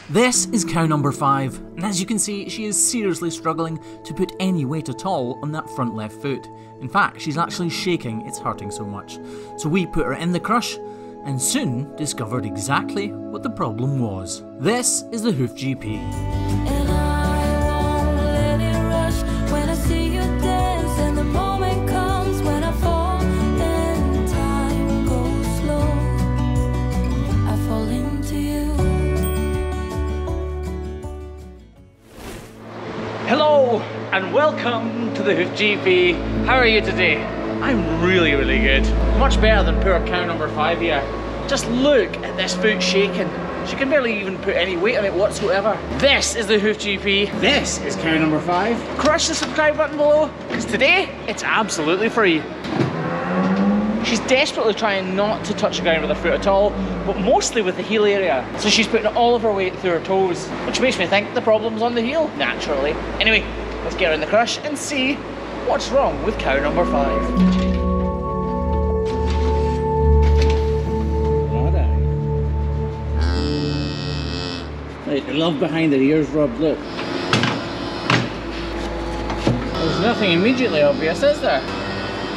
This is cow number 5, and as you can see, she is seriously struggling to put any weight at all on that front left foot. In fact, she's actually shaking, it's hurting so much. So we put her in the crush, and soon discovered exactly what the problem was. This is the Hoof GP. And I won't let it rush when I see you dance, and the moment comes when I fall and time goes slow. I fall into you. Hello and welcome to the Hoof GP. How are you today? I'm really good. Much better than poor cow number 5 here. Just look at this foot shaking. She can barely even put any weight on it whatsoever. This is the Hoof GP. This is cow number 5. Crush the subscribe button below, because today it's absolutely free. She's desperately trying not to touch the ground with her foot at all, but mostly with the heel area. So she's putting all of her weight through her toes, which makes me think the problem's on the heel, naturally. Anyway, let's get her in the crush and see what's wrong with cow number 5. Right, the love behind the ears, Rob, look. There's nothing immediately obvious, is there?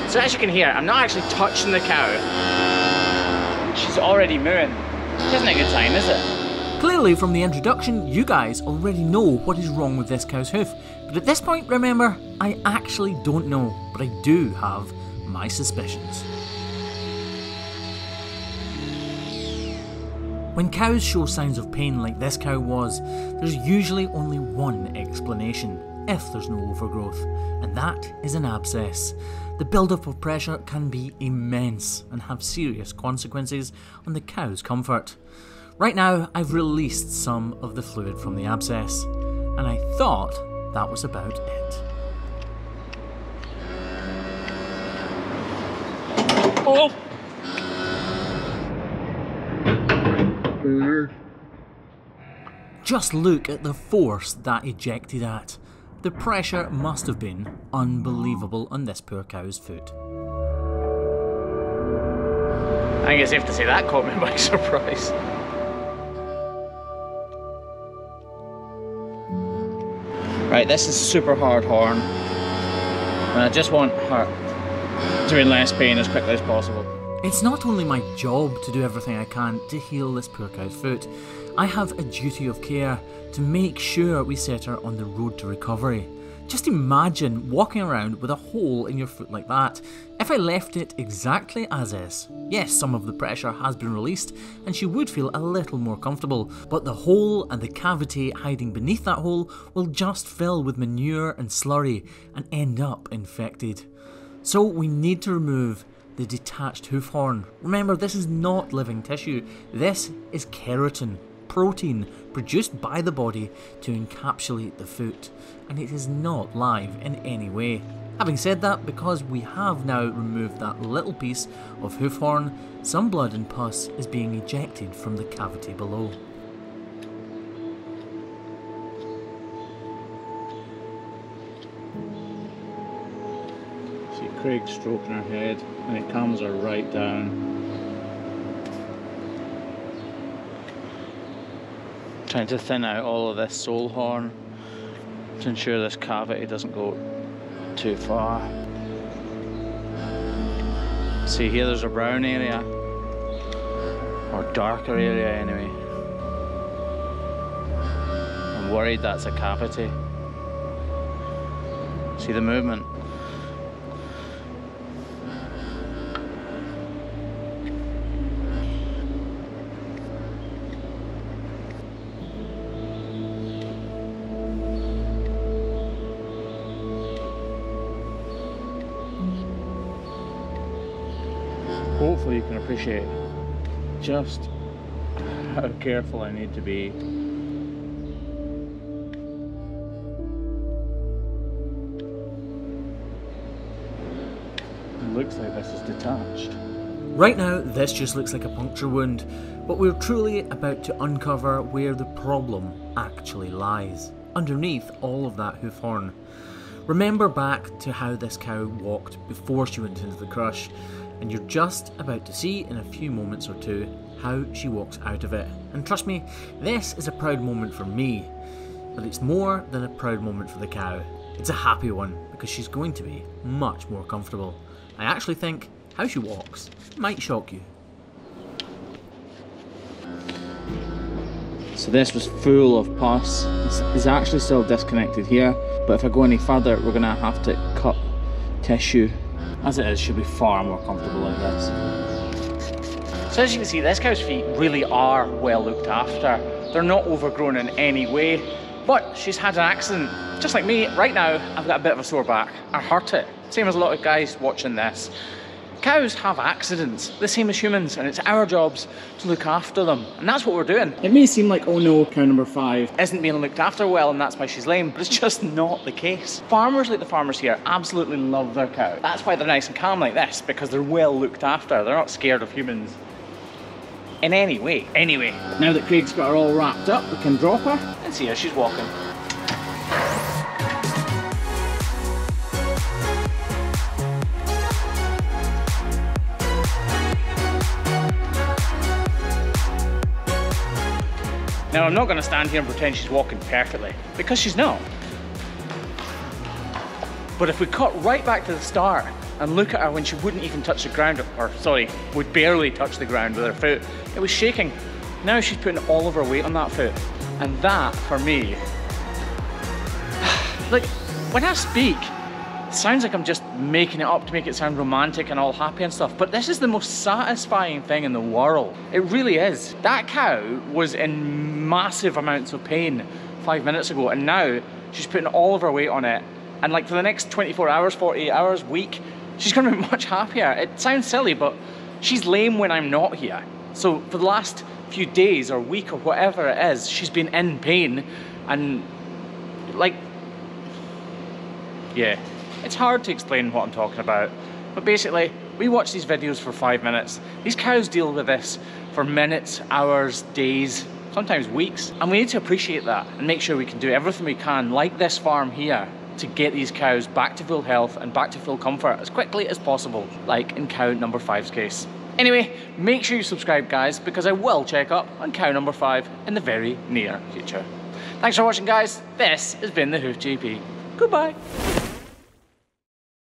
So as you can hear, I'm not actually touching the cow. She's already mooing. Which isn't a good sign, is it? Clearly from the introduction, you guys already know what is wrong with this cow's hoof. But at this point, remember, I actually don't know, but I do have my suspicions. When cows show signs of pain like this cow was, there's usually only one explanation, if there's no overgrowth, and that is an abscess. The build-up of pressure can be immense and have serious consequences on the cow's comfort. Right now, I've released some of the fluid from the abscess, and I thought that was about it. Oh! Just look at the force that ejected at. The pressure must have been unbelievable on this poor cow's foot. I think it's safe to say that caught me by surprise. Right, this is super hard horn, and I just want her to be in less pain as quickly as possible. It's not only my job to do everything I can to heal this poor cow's foot, I have a duty of care to make sure we set her on the road to recovery. Just imagine walking around with a hole in your foot like that. If I left it exactly as is, yes, some of the pressure has been released and she would feel a little more comfortable, but the hole and the cavity hiding beneath that hole will just fill with manure and slurry and end up infected. So we need to remove the detached hoof horn. Remember, this is not living tissue, this is keratin, protein produced by the body to encapsulate the foot, and it is not live in any way. Having said that, because we have now removed that little piece of hoof horn, some blood and pus is being ejected from the cavity below. See Craig stroking her head, and it calms her right down. Trying to thin out all of this sole horn to ensure this cavity doesn't go too far. See here, there's a brown area, or darker area anyway. I'm worried that's a cavity. See the movement? Hopefully you can appreciate just how careful I need to be. It looks like this is detached. Right now, this just looks like a puncture wound, but we're truly about to uncover where the problem actually lies, underneath all of that hoof horn. Remember back to how this cow walked before she went into the crush, and you're just about to see in a few moments or two how she walks out of it. And trust me, this is a proud moment for me, but it's more than a proud moment for the cow. It's a happy one, because she's going to be much more comfortable. I actually think how she walks might shock you. So this was full of pus. It's actually still disconnected here, but if I go any further, we're gonna have to cut tissue. As it is, she'll be far more comfortable like this. So as you can see, this cow's feet really are well looked after. They're not overgrown in any way, but she's had an accident. Just like me, right now, I've got a bit of a sore back. I hurt it. Same as a lot of guys watching this. Cows have accidents, the same as humans, and it's our jobs to look after them. And that's what we're doing. It may seem like, oh no, cow number 5 isn't being looked after well and that's why she's lame, but it's just not the case. Farmers like the farmers here absolutely love their cow. That's why they're nice and calm like this, because they're well looked after. They're not scared of humans in any way. Anyway, now that Craig's got her all wrapped up, we can drop her and see how she's walking. Now I'm not going to stand here and pretend she's walking perfectly, because she's not. But if we cut right back to the start and look at her when she wouldn't even touch the ground, or sorry, would barely touch the ground with her foot, it was shaking. Now she's putting all of her weight on that foot. And that, for me, like, when I speak, it sounds like I'm just making it up to make it sound romantic and all happy and stuff, but this is the most satisfying thing in the world. It really is. That cow was in massive amounts of pain 5 minutes ago, and now she's putting all of her weight on it. And like for the next 24 hours, 48 hours, week, she's gonna be much happier. It sounds silly, but she's lame when I'm not here. So for the last few days or week or whatever it is, she's been in pain, and like, yeah. It's hard to explain what I'm talking about, but basically, we watch these videos for 5 minutes. These cows deal with this for minutes, hours, days, sometimes weeks, and we need to appreciate that and make sure we can do everything we can, like this farm here, to get these cows back to full health and back to full comfort as quickly as possible, like in cow number 5's case. Anyway, make sure you subscribe, guys, because I will check up on cow number 5 in the very near future. Thanks for watching, guys. This has been the Hoof GP. Goodbye.